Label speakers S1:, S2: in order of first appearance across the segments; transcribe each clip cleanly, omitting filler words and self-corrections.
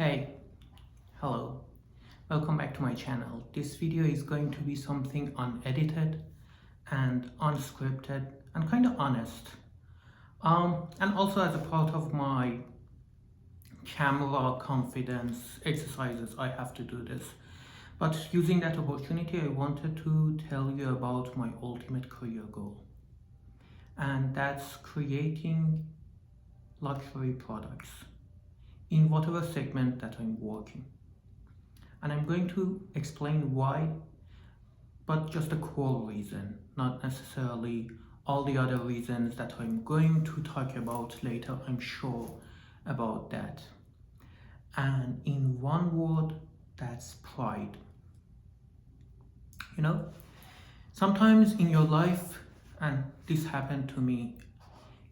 S1: Hey, hello, welcome back to my channel. This video is going to be something unedited and unscripted and kind of honest. And also as a part of my camera confidence exercises, I have to do this. But using that opportunity, I wanted to tell you about my ultimate career goal. And that's creating luxury products in whatever segment that I'm working. And I'm going to explain why, but just the core reason, not necessarily all the other reasons that I'm going to talk about later. I'm sure about that. And in one word, that's pride. You know, sometimes in your life, and this happened to me,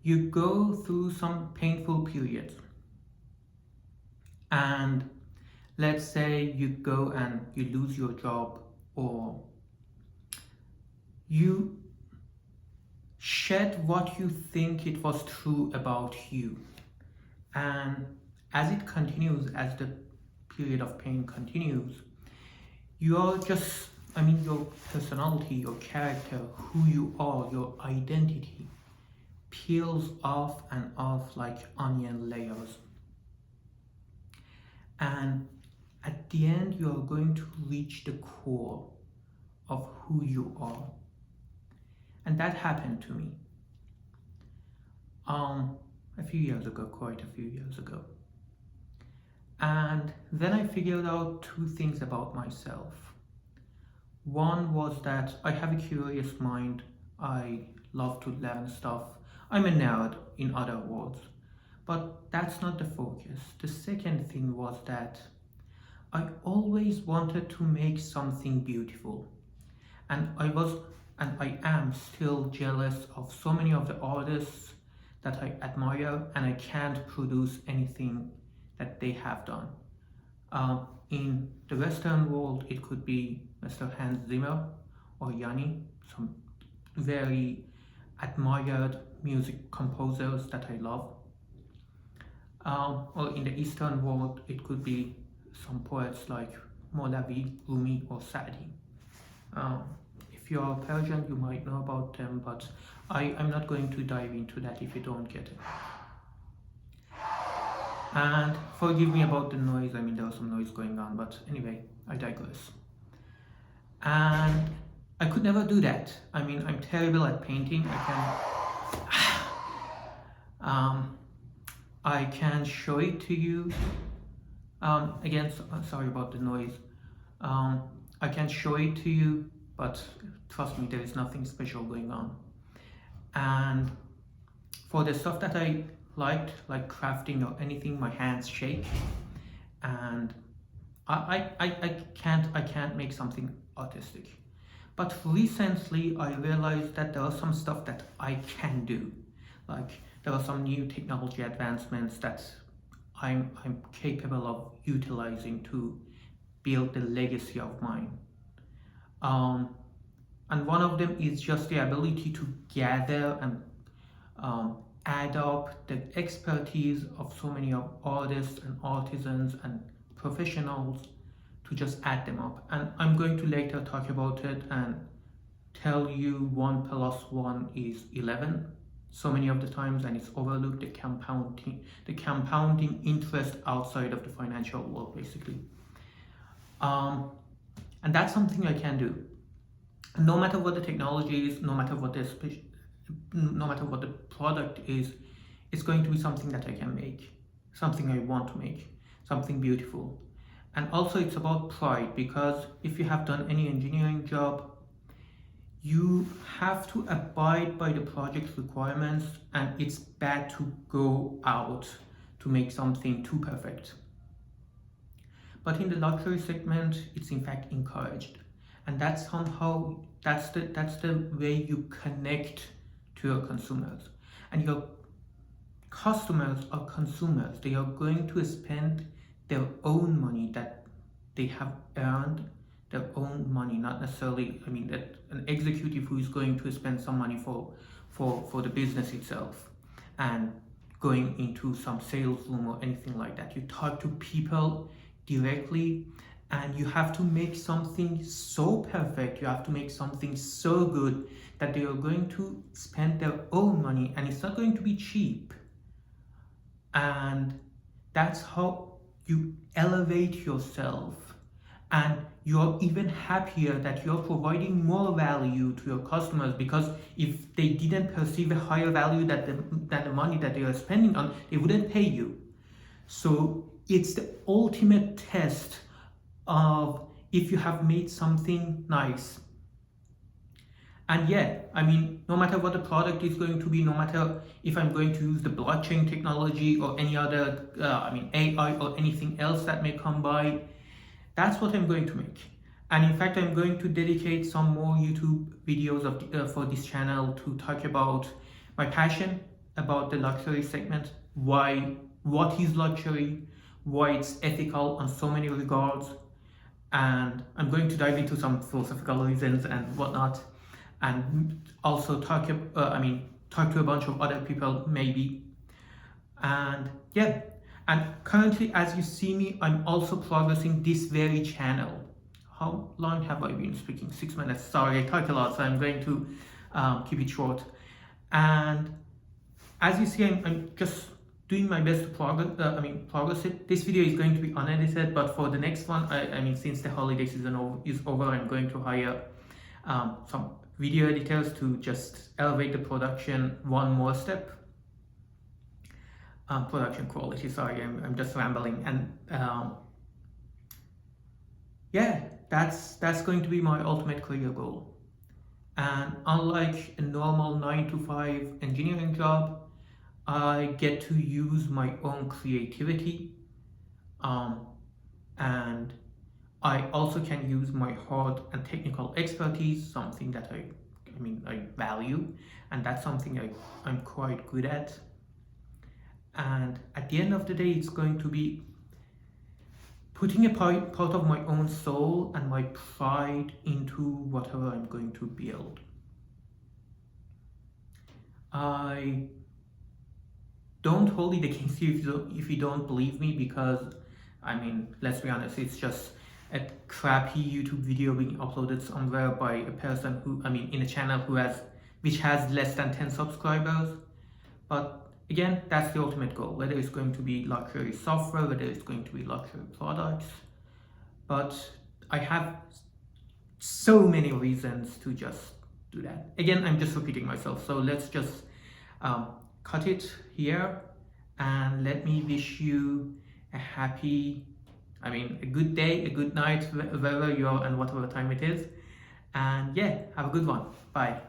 S1: you go through some painful periods. And let's say you go and you lose your job, or you shed what you think it was true about you. And as it continues, as the period of pain continues, you're just, your personality, your character, who you are, your identity peels off and off like onion layers. And at the end, you are going to reach the core of who you are. And that happened to me a few years ago, quite a few years ago. And then I figured out two things about myself. One was that I have a curious mind. I love to learn stuff. I'm a nerd, in other words. But that's not the focus. The second thing was that I always wanted to make something beautiful. And I am still jealous of so many of the artists that I admire, and I can't produce anything that they have done. In the Western world, it could be Mr. Hans Zimmer or Yanni, some very admired music composers that I love. Or in the Eastern world, it could be some poets like Molavi, Rumi, or Saadi. If you are Persian, you might know about them, but I'm not going to dive into that if you don't get it. And forgive me about the noise. There was some noise going on, but anyway, I digress. And I could never do that. I'm terrible at painting. I can show it to you. Again, sorry about the noise. I can show it to you, but trust me, there is nothing special going on. And for the stuff that I liked, like crafting or anything, my hands shake, and I can't make something artistic. But recently I realized that there are some stuff that I can do. Like there are some new technology advancements that I'm capable of utilizing to build the legacy of mine. And one of them is just the ability to gather and add up the expertise of so many of artists and artisans and professionals, to just add them up. And I'm going to later talk about it and tell you 1 + 1 is 11 so many of the times, and it's overlooked, the compounding interest outside of the financial world, basically. And that's something I can do. No matter what the technology is, no matter what the product is, it's going to be something that I can make, something I want to make, something beautiful. And also it's about pride, because if you have done any engineering job, you have to abide by the project requirements, and it's bad to go out to make something too perfect. But in the luxury segment, it's in fact encouraged. And that's the way you connect to your consumers. And your customers are consumers. They are going to spend their own money that they have earned, their own money, not necessarily, that an executive who is going to spend some money for the business itself and going into some sales room or anything like that. You talk to people directly, and you have to make something so perfect, you have to make something so good that they are going to spend their own money, and it's not going to be cheap. And that's how you elevate yourself, and you're even happier that you're providing more value to your customers, because if they didn't perceive a higher value than the money that they are spending on, they wouldn't pay you. So it's the ultimate test of if you have made something nice. And yeah, I mean, no matter what the product is going to be, no matter if I'm going to use the blockchain technology or any other, AI or anything else that may come by, that's what I'm going to make. And in fact, I'm going to dedicate some more YouTube videos for this channel to talk about my passion about the luxury segment, what is luxury, why it's ethical on so many regards, and I'm going to dive into some philosophical reasons and whatnot, and also talk to a bunch of other people maybe. And yeah, and currently, as you see me, I'm also progressing this very channel. How long have I been speaking? 6 minutes. Sorry, I talk a lot, so I'm going to keep it short. And as you see, I'm just doing my best to progress it. This video is going to be unedited, but for the next one, since the holiday season is over, I'm going to hire some video editors to just elevate the production one more step. Production quality, sorry, I'm just rambling. And yeah, that's going to be my ultimate career goal. And unlike a normal 9-to-5 engineering job, I get to use my own creativity, and I also can use my hard and technical expertise, something that I value, and that's something I'm quite good at. And at the end of the day, it's going to be putting a part of my own soul and my pride into whatever I'm going to build. I don't hold it against you if you don't believe me, because let's be honest, it's just a crappy YouTube video being uploaded somewhere by a person who in a channel which has less than 10 subscribers. But again, that's the ultimate goal, whether it's going to be luxury software, whether it's going to be luxury products. But I have so many reasons to just do that. Again, I'm just repeating myself, so let's just cut it here, and let me wish you a good day, a good night, wherever you are and whatever time it is. And yeah, have a good one. Bye.